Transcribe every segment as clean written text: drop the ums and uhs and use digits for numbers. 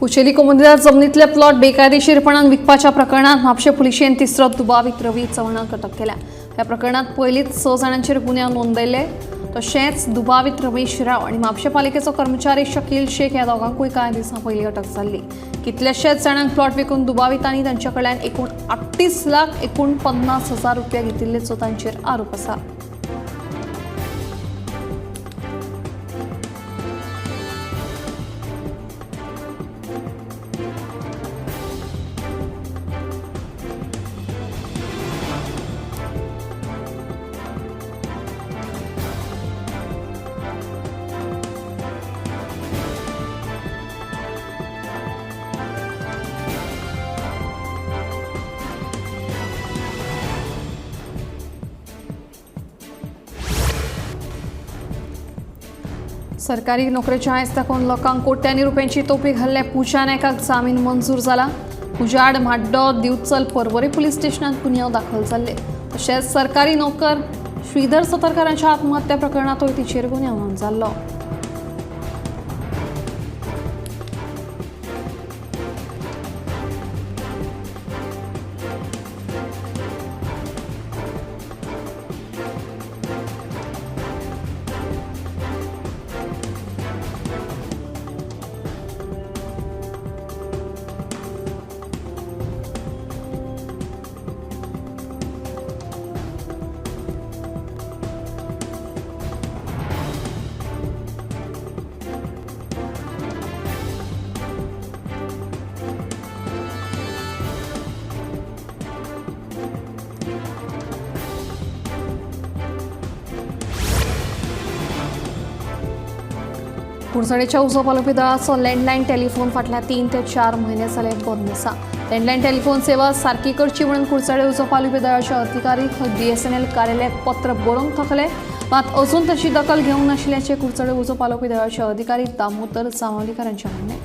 कुचेली कोमुंदरा जमनीतले plot बेकायदेशीरपणान विकपाच्या प्रकरणात म्हापशें पुलिशेन तिसरो दुबावित रवी चव्हाणाक अटक केल्या। ह्या प्रकरणात पयलींच 6 जाणांचेर गुन्हे नोंदयले। तशेंच दुबावित रमेश राव आणि म्हापशें पालिकेचो कर्मचारी शकील शेख ह्या दोगांकूय कांय दिसां पयलीं अटक जाल्ली। कितलेशेच जाणांक प्लॉट विकून दुबावितांनी तांचे कडल्यान एकूण 38,49,000 रुपया घेतिल्लेचो तांचेर आरोप आसा। सरकारी नोकरेच्या आयज दाखोवन लोकांक कोट्यांनी रुपयांची तोपी घाल्ल्या पूजा नायकाक जामीन मंजूर जाला। उजाड म्हाड्डो दिवचल पर्वरी पुलीस स्टेशनात गुन्यांव दाखल जाल्ले। तशेंच सरकारी नोकर श्रीधर सतरकरांच्या आत्महत्या प्रकरणातूय तिचेर गुन्यांव नोंद जाल्लो। कुडचडेच्या उजो पालोवपी दळाचो लँडलायन टेलिफोन फाटल्या 3 ते 4 म्हयने जाले बंद आसा। लँडलायन टेलिफोन सेवा सारकी करची म्हणून कुडचडे उजो पालोवपी दळाच्या अधिकारीक BSNL कार्यालयाक पत्र बरोवंक थाकले, मात अजून तशी दखल घेवंक नाशिल्ल्याचे कुडचडे उजो पालोवपी दळाचे अधिकारी दामोदर जांवलीकर हांचें म्हणणें।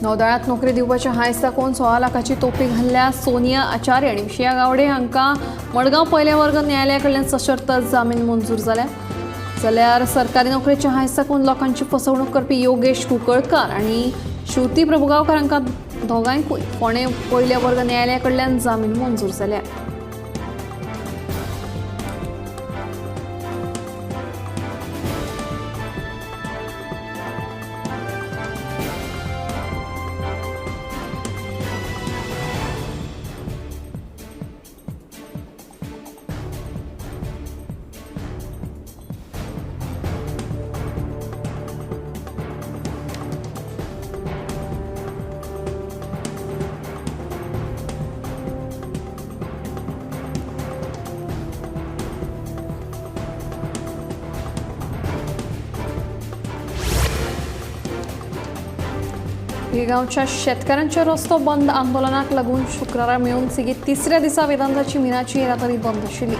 नौदळांत नोकरी दिवपाच्या हायस दाखोवन 6 लाखाची तोपी घाल्ल्या सोनिया आचार्य आणि विशया गावडे हांकां मडगांव पयले वर्ग न्यायालया कडल्यान सशर्त जामीन मंजूर जाल्या। जाल्यार सरकारी नोकरेच्या हायस दाखोवन लोकांची फसवणूक करपी योगेश कुंकळकार आणि श्रुती प्रभुगांवकार हांकां दोगांयकूय फोंडे पयले वर्ग न्यायालया कडल्यान जामीन मंजूर जाल्या। बेळगांवच्या शेतकऱ्यांच्या रस्तो बंद आंदोलनाक लागून शुक्रारा मेळून सेगीत 3ऱ्या दिसा वेदांताची मिनाची येरादारी बंद आशिल्ली।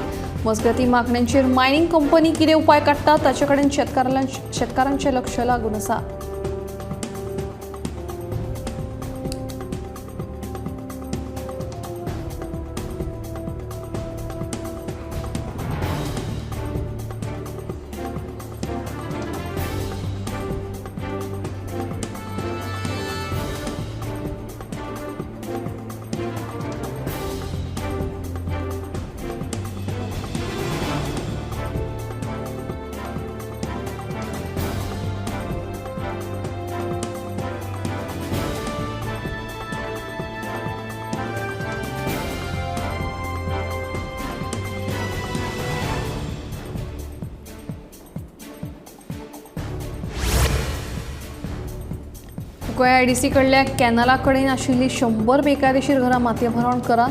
मजगती मागण्यांचेर मायनिंग कंपनी कितें उपाय काडटा ताचे कडेन शेतकारांचें लक्ष लागून आसा। गोंय कडल्या कॅनलाकडेन आशिल्ली 100 बेकायदेशीर घरां मातये भरावण करा.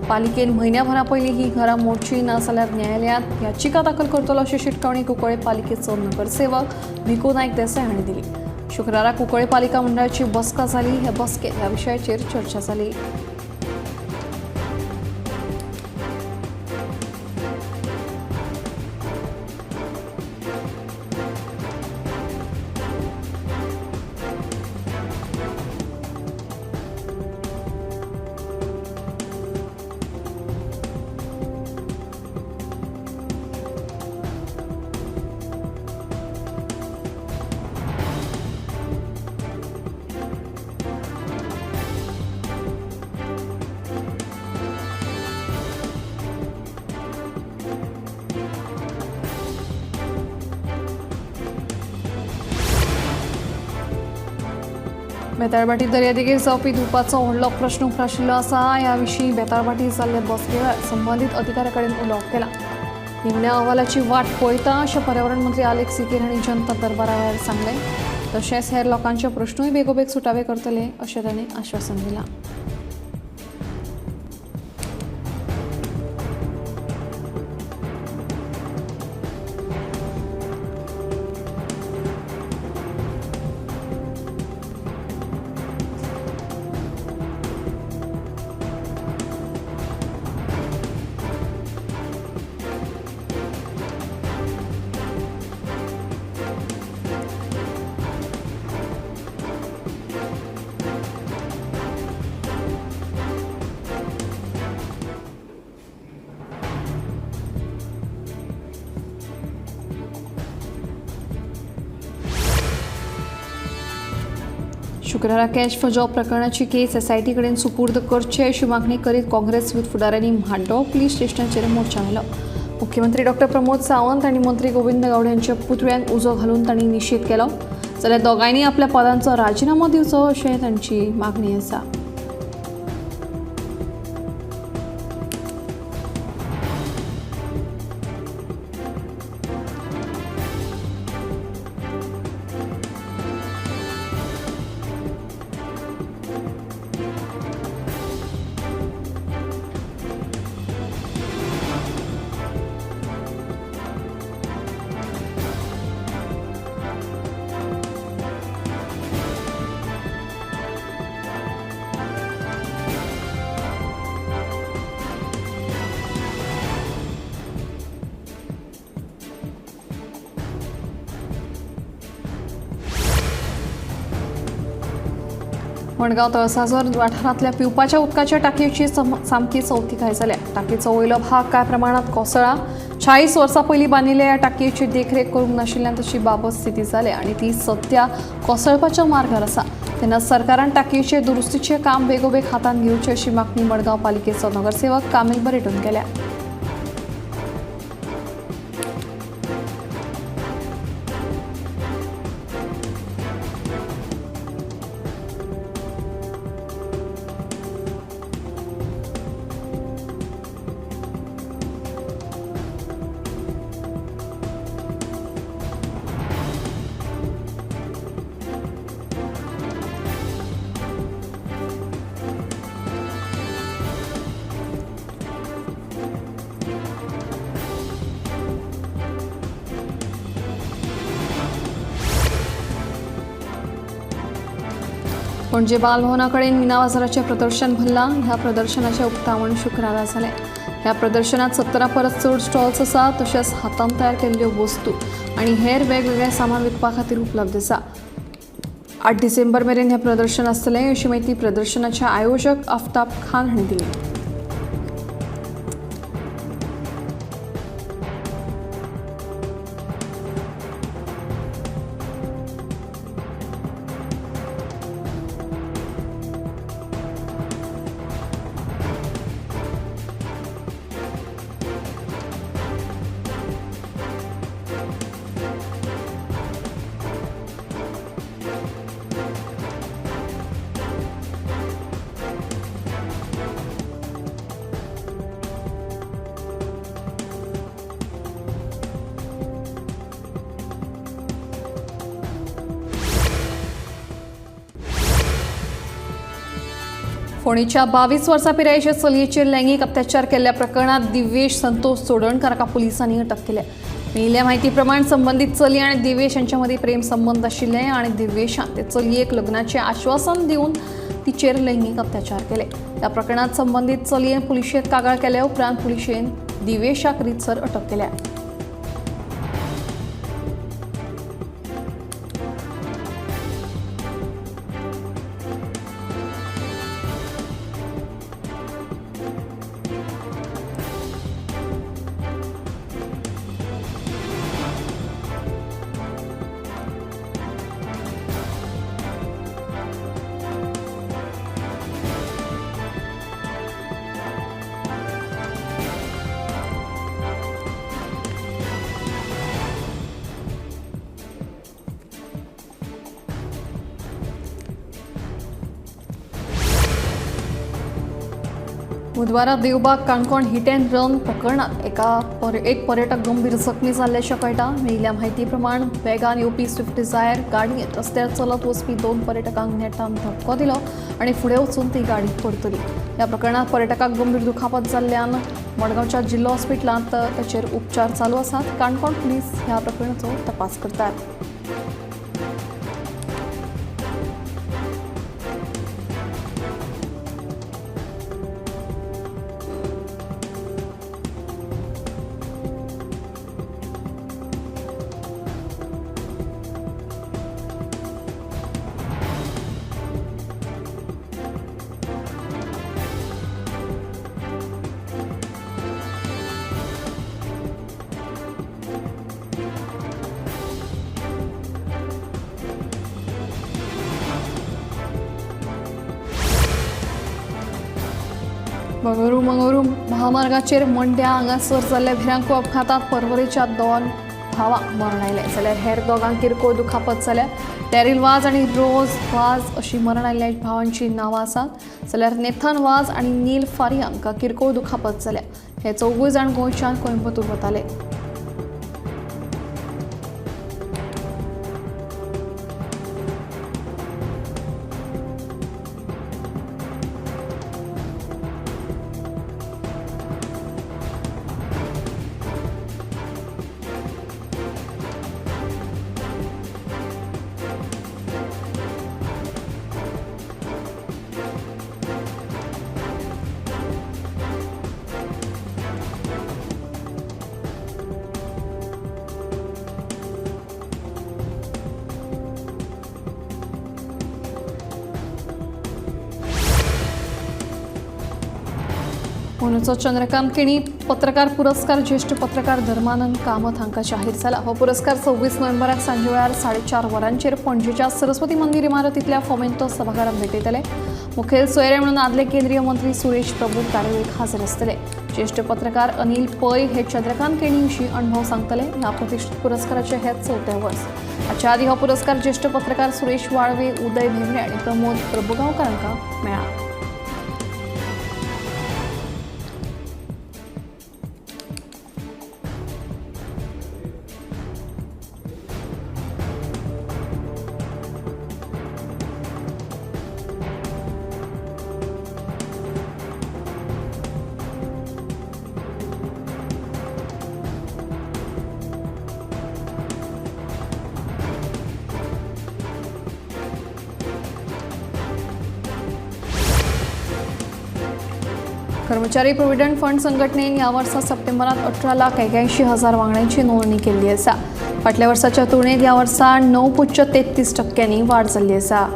पालिकेन म्हयन्याभरा पयलीं ही घरां मोडची ना जाल्यार न्यायालयांत याचिका दाखल करतलो अशी शिटकावणी कुंकळे पालिकेचो नगरसेवक भिकू नायक देसाय हांणी दिली. शुक्राराक कुंकळे पालिका मंडळाची बसका जाली. हे बसकेत ह्या विशयाचेर चर्चा जाली. बेताळबाटी दर्यादेगेर जावपी धुपाचो व्हडलो प्रश्न उप्राशिल्लो आसा. ह्या विशीं बेताळबाटी जाल्ले बसके वेळार संबंदीत अधिकाऱ्या कडेन उलोवप केला. निमण्या अहवालाची वाट पळयता अशें पर्यावरण मंत्री आलेख सिकेर हांणी जनता दरबारा वेळार सांगलें. तशेंच हेर लोकांचे प्रश्नूय बेगोबेग सुटावे करतले अशें ताणें आश्वासन दिलां. शुक्रारा कॅश फजाव प्रकरणाची केस SIT कडेन सुपूर्द करचे अशी मागणी करीत काँग्रेस युथ फुडाऱ्यांनी म्हाड्डोळ पुलीस स्टेशनाचेर मोर्चा घालो. मुख्यमंत्री डॉ. प्रमोद सावंत आनी मंत्री गोविंद गावडे हांच्या पुतळ्यांक उजो घालून तांणी निशेध केलो. जाल्यार दोगांयनी आपल्या पदांचो राजिनामो दिवचो अशें तांची मागणी आसा. मडगांव तळसाजर वाठारांतल्या पिवपाच्या उदकाच्या टाकयेची सामकी चवथीकाय जाल्या. टाकयेचो वयलो भाग कांय प्रमाणात कोसळ्ळा. 40 वर्सां पयलीं बांदिल्ल्या ह्या टाकयेची देखरेख करूंक नाशिल्ल्यान तशी बाबत स्थिती जाल्या आनी ती सध्या कोसळपाच्या मार्गार आसा. तेन्ना सरकारान टाकयेचे दुरुस्तीचें काम बेगोबेग हातांत घेवचें अशी मागणी मडगांव पालिकेचो नगरसेवक कामील बरेटून केल्या. पणजे बालभवना कडेन मिना बाजाराचें प्रदर्शन भरलां. ह्या प्रदर्शनाचें उक्तावण शुक्रारा जालें. ह्या प्रदर्शनात 17 परस चड स्टॉल्स आसा. तशेंच हातान तयार केल्ल्यो वस्तू आनी हेर वेगवेगळे सामान विकपा खातीर उपलब्ध आसा. 8 डिसेंबर मेरेन हें प्रदर्शन आसतलें अशी माहिती प्रदर्शनाचे आयोजक आफताब खान हांणी दिली. फोणेच्या 22 वर्सां पिरायेच्या चलयेचेर लैंगीक अत्याचार केल्ल्या प्रकरणात दिव्येश संतोष चोडणकर हाका पुलिसांनी अटक केल्या. मेळिल्ल्या म्हायती प्रमाण संबंधित चली आनी दिव्येश यांच्या मदीं प्रेम संबंध आशिल्ले आनी दिव्येशान ते चलयेक लग्नाचें आश्वासन दिवन तिचेर लैंगीक अत्याचार केले. ह्या प्रकरणात संबंधित चलयेन पुलिशेंत कागाळ केल्या उपरांत पुलिशेन दिव्येशाक रितसर अटक केल्या. बुधवारा Devbag Canacona hit and run प्रकरणात एक पर्यटक गंभीर जखमी जाल्ल्याचें कळटा. मेळिल्ल्या म्हायती प्रमाण वेगान येवपी स्विफ्ट डिझायर गाडयेन रस्त्यार चलत वचपी 2 पर्यटकांक नेटान धक्को दिलो आनी फुडें वचून ती गाडी पडतली. ह्या प्रकरणात पर्यटकाक गंभीर दुखापत जाल्ल्यान मडगांवच्या जिल्लो हॉस्पिटलांत ताचेर उपचार चालू आसात. काणकोण पुलीस ह्या प्रकरणाचो तपास करतात. मंगळूरू महामार्गाचेर मंड्या हांगासर जाल्ल्या भिरांकू अपघातांत पर्वरीच्या 2 भावांक मरण आयलें जाल्यार हेर दोगांक किरकोळ दुखापत जाल्या. डॅरिल वाज आनी रोज वाज अशी मरण आयिल्ल्या भावांची नांवां आसात जाल्यार नेथन वाज आनी नील फारी हांकां किरकोळ दुखापत जाल्या. हे 4 जाण गोंयच्यान कोयंबतूर वताले. अंदूचो चंद्रकांत केणी पत्रकार पुरस्कार ज्येष्ठ पत्रकार धर्मानंद कामत हांकां जाहीर जाला. हो पुरस्कार 26 नोव्हेंबराक सांजे वेळार 4:30 वरांचेर पणजेच्या सरस्वती मंदिर इमारतींतल्या फोमेंतो सभाघरांत भेटयतले. मुखेल सोयरे म्हणून आदले केंद्रीय मंत्री सुरेश प्रभू कार्यावळीक हाजीर आसतले. ज्येष्ठ पत्रकार अनिल पै हे चंद्रकांत केणी विशीं अणभव सांगतले. ह्या प्रतिष्ठीत पुरस्काराचे हे 4थें वर्स. हाच्या आदी हो पुरस्कार ज्येष्ठ पत्रकार सुरेश वाळवे, उदय भेंब्रे आनी प्रमोद प्रभुगांवकारांका मेळ्ळा. कर्मचारी प्रोव्हिडंट फंड संघटनेन ह्या वर्सा सप्टेंबरात 18,81,000 वांगड्यांची नोंदणी केल्ली आसा. फाटल्या वर्साच्या तुळनेत ह्या वर्सा 9.33% वाड जाल्ली आसा.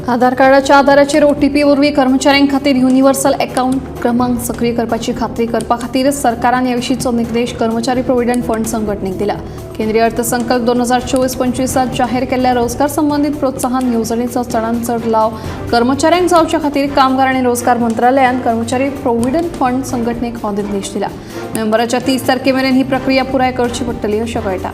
आधार कार्डाच्या आधाराचेर OTP वरवीं कर्मचाऱ्यां खातीर युनिवर्सल अकाउंट क्रमांक सक्रिय करपाची खात्री करपा खातीर सरकारान ह्या विशींचो निर्देश कर्मचारी प्रोव्हिडंट फंड संघटनेक दिला. केंद्रीय अर्थसंकल्प 2024-25 जाहीर केल्ल्या रोजगार संबंधीत प्रोत्साहन येवजणेचो चडांत चड लाव कर्मचाऱ्यांक जावचे खातीर कामगार आनी रोजगार मंत्रालयान कर्मचारी प्रोव्हिडंट फंड संघटनेक हो निर्देश दिला. नोव्हेंबराच्या 30 तारखेमेरेन ही प्रक्रिया पुराय करची पडटली अशें कळटा.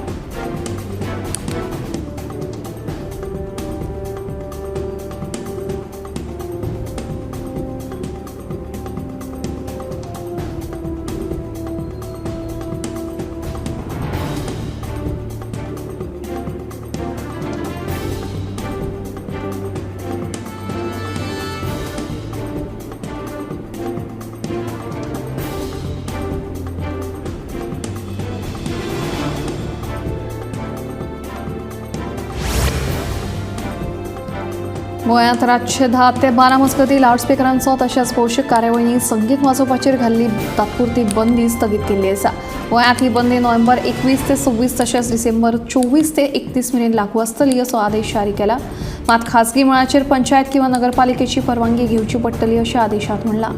गोंयांत रातचे 10 ते 12 मजगतीं लावडस्पिकरांचो तशेंच भौशीक कार्यावळींनी संगीत वाजोवपाचेर घाल्ली तात्पुरती बंदी स्थगीत केल्ली आसा. गोंयांत ही बंदी नोव्हेंबर 21 ते 26 तशेंच डिसेंबर 24 ते 31 मेरेन लागू आसतली असो आदेश जारी केला. मात खासगी मळाचेर पंचायत किंवा नगरपालिकेची परवानगी घेवची पडटली अशें आदेशांत म्हणलां.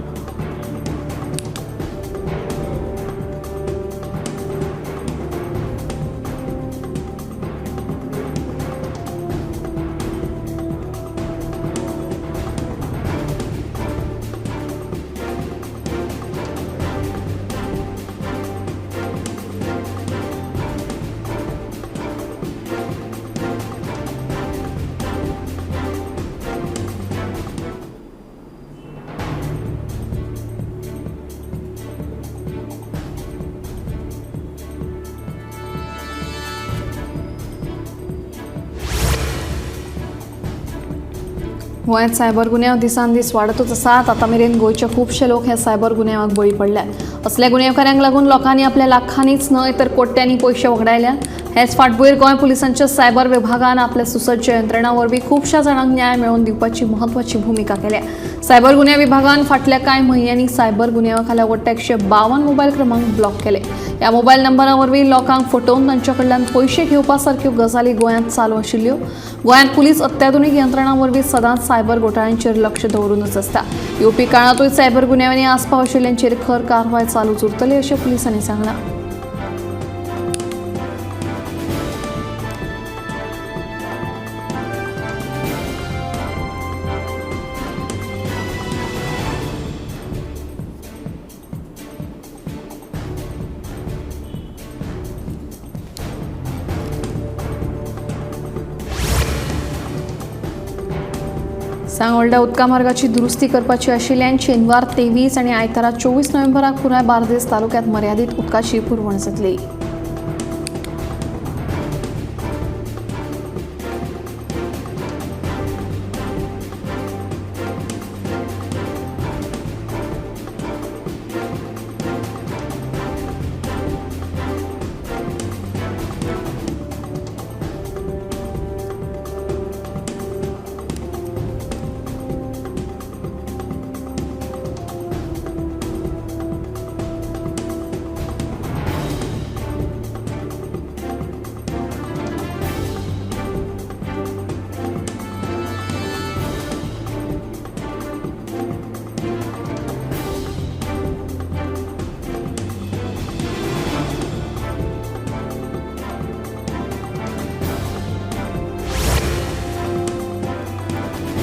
गोंयांत सायबर गुन्यांव दिसान दीस वाडतच आसात. आतां मेरेन गोंयचे खुबशे लोक ह्या सायबर गुन्यांवाक बळी पडल्यात. असल्या गुन्यांवकारांक लागून लोकांनी आपल्या लाखांनीच न्हय तर कोट्यांनी पयशे वगडायल्यात. हेच फाटभुंयेर गोंय पुलिसांच्या सायबर विभागान आपल्या सुसज्ज यंत्रणा वरवीं खुबशा जाणांक न्याय मेळोवन दिवपाची म्हत्वाची भुमिका केल्या. सायबर गुन्यांव विभागान फाटल्या कांय म्हयन्यांनी सायबर गुन्यांवाखाला वट्ट 152 मोबायल क्रमांक ब्लॉक केले. ह्या मोबायल नंबरां वरवीं लोकांक फटोवन तांचे कडल्यान पयशे घेवपा सारक्यो गजाली गोंयांत चालू आशिल्ल्यो. गोंयांत पुलीस अत्याधुनीक यंत्रणा वरवीं सदांच सायबर घोटाळ्यांचेर लक्ष दवरूनच आसता. येवपी काळांतूय सायबर गुन्यांवांनी आस्पाव आशिल्ल्यांचेर खर कारवाय चालूच उरतली अशें पुलिसांनी सांगलां. सांगोळडा उदका मार्गाची दुरुस्ती करपाची आशिल्ल्यान शेनवार 23 आनी आयतारा 24 नोव्हेंबराक पुराय बार्देस तालुक्यांत मर्यादीत उदकाची पुरवण जातली.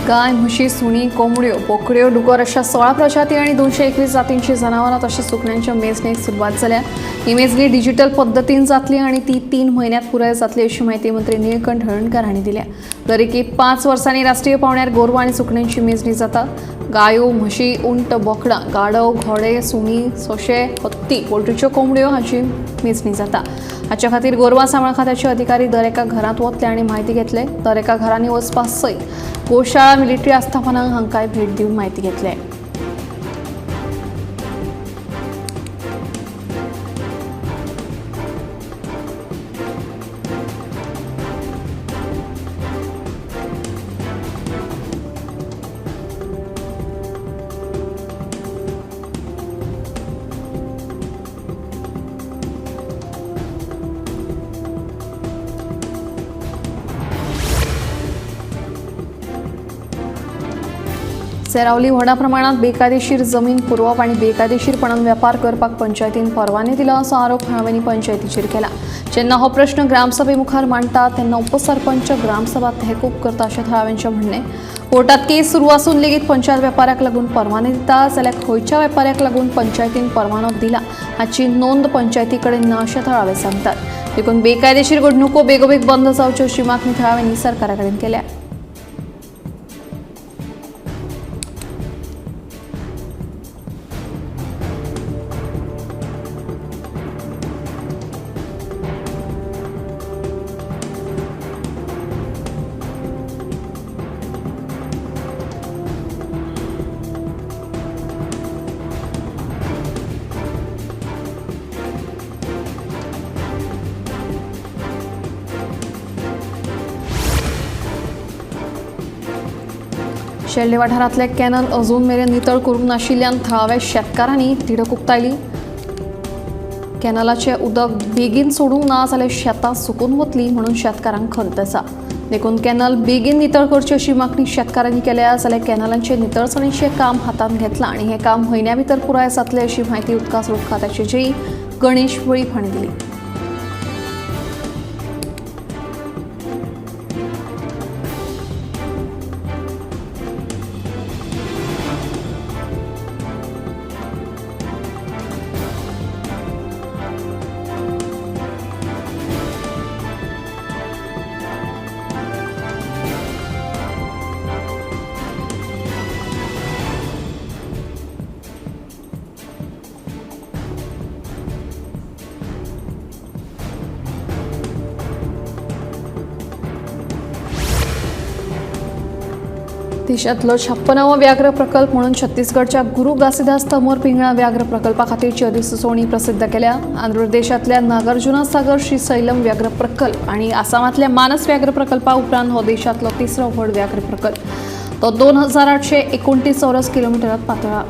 गाय, म्हशी, सुणी, कोंबड्यो, बोकड्यो, डुकर अशा 16 प्रजाती आणि 221 जातींची जनावरां तशेंच सुकण्यांच्या मेजणेक सुरवात जाल्या. ही मेजणी डिजिटल पद्दतीन जातली आणि ती 3 म्हयन्यांत पुराय जातली अशी माहिती मंत्री निळकंठ हळर्णकर हांणी दिल्या. दरेकी 5 वर्सांनी राष्ट्रीय पावण्यार गोरवां आनी सुकण्यांची मेजणी जाता. गायो, म्हशी, उंट, बोकडां, गाडव, घोडे, सुणी, सोंशे, हत्ती, पोल्ट्रीच्यो कोंबड्यो हाची मेजणी जाता. हाच्या खातीर गोरवां सांबाळ खात्याचे अधिकारी दर एका घरांत वतले आनी म्हायती घेतले. दर एका घरांनी वचपा सयत गोशाळा, मिलिटरी आस्थापनांक हांकांय भेट दिवन म्हायती घेतले. सेरावली व्हडा प्रमाणात बेकायदेशीर जमीन पुरवप आणि बेकायदेशीरपणान वेपार करपाक पंचायतीन परवाने दिला असो आरोप थळाव्यांनी पंचायतीचेर केला. जेन्ना हो प्रश्न ग्रामसभे मुखार मांडटा तेन्ना उपसरपंच ग्रामसभा तहकूब करता अशें थळाव्यांचें म्हणणें. कोर्टात केस सुरू असून लेगीत पंचायत वेपाऱ्याक लागून परवाने दिता जाल्यार खंयच्या वेपाऱ्याक लागून पंचायतीन परवानो दिला हाची नोंद पंचायती कडेन ना अशें थळावे सांगतात. देखून बेकायदेशीर घडणुको बेगोबेग बंद जावच्यो अशी मागणी थळाव्यांनी सरकारा कडेन केल्या. शेल्डे वाठारांतले कॅनल अजून मेरेन नितळ करूंक नाशिल्ल्यान थळाव्या शेतकारांनी तिडक उक्तायली. कॅनलाचें उदक बेगीन सोडूंक ना जाल्यार शेतां सुकून वतलीं म्हणून शेतकारांक खंत आसा. देखून कॅनल बेगीन नितळ करची अशी मागणी शेतकारांनी केल्या. जाल्यार कॅनलांचें नितळसाणीचें काम हातांत घेतलां आनी हें काम म्हयन्या भितर पुराय जातलें अशी म्हायती उदका स्रोत खात्याचे जेई गणेश वळीप हांणी दिली. देशातलो 56वा व्याघ्र प्रकल्प म्हणून छत्तीसगडच्या गुरू घासीदास तमोर पिंगळा व्याघ्र प्रकल्पा खातीरची अधिसुचोवणी प्रसिद्ध केल्या. आंध्र प्रदेशातल्या नागार्जुना सागर श्रीशैलम व्याघ्र प्रकल्प आणि आसामातल्या मानस व्याघ्र प्रकल्पा उपरांत हो देशातलो तिसरो व्हड व्याघ्र प्रकल्प. तो 2829 चौरस किलोमिटरांत पातळ्ळा.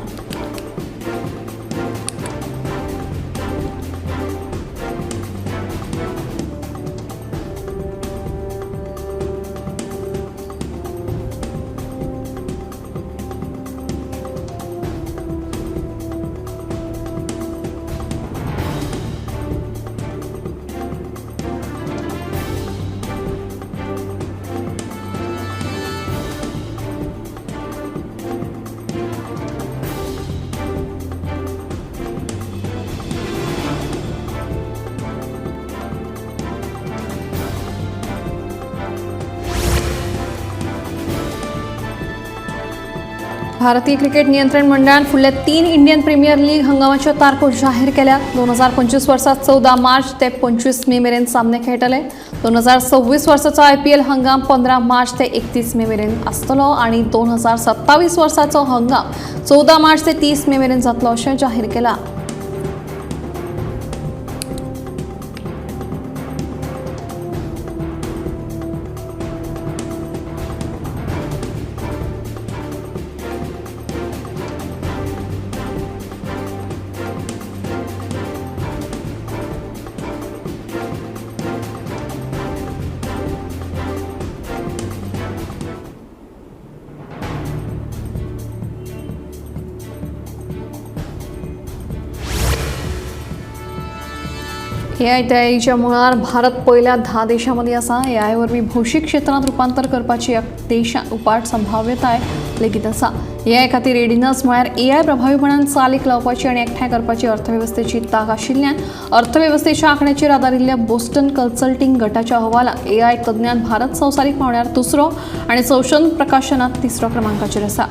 भारतीय क्रिकेट नियंत्रण मंडळान फुडल्या 3 इंडियन प्रीमियर लीग हंगामाच्यो तारखो जाहीर केल्या. 2025 वर्सा 14 मार्च ते 25 मे मेरेन सामने खेळटले. 2026 वर्साचो IPL हंगाम 15 मार्च ते 31 मे मेरेन आसतलो आणि 2027 वर्साचो हंगाम 14 मार्च ते 30 मे मेरेन जातलो अशें जाहीर केलां. AI तयारीच्या मुळार भारत पहिल्या 10 देशांमध्ये आसा. AI वरवीं भौशीक क्षेत्रांत रुपांतर करपाची देशांत उपाट संभाव्यताय लेगीत आसा. AI खातीर रेडिनस म्हळ्यार AI प्रभावीपणान चालीक लावपाची आनी एकठांय करपाची अर्थवेवस्थेची तांक आशिल्ल्यान अर्थवेवस्थेच्या आंकड्याचेर आदारिल्ल्या बोस्टन कन्सल्टिंग गटाच्या अहवालांत AI तज्ञान भारत संवसारीक पांवड्यार दुसरो आनी संशोधन प्रकाशनांत 3रो क्रमांकाचेर आसा.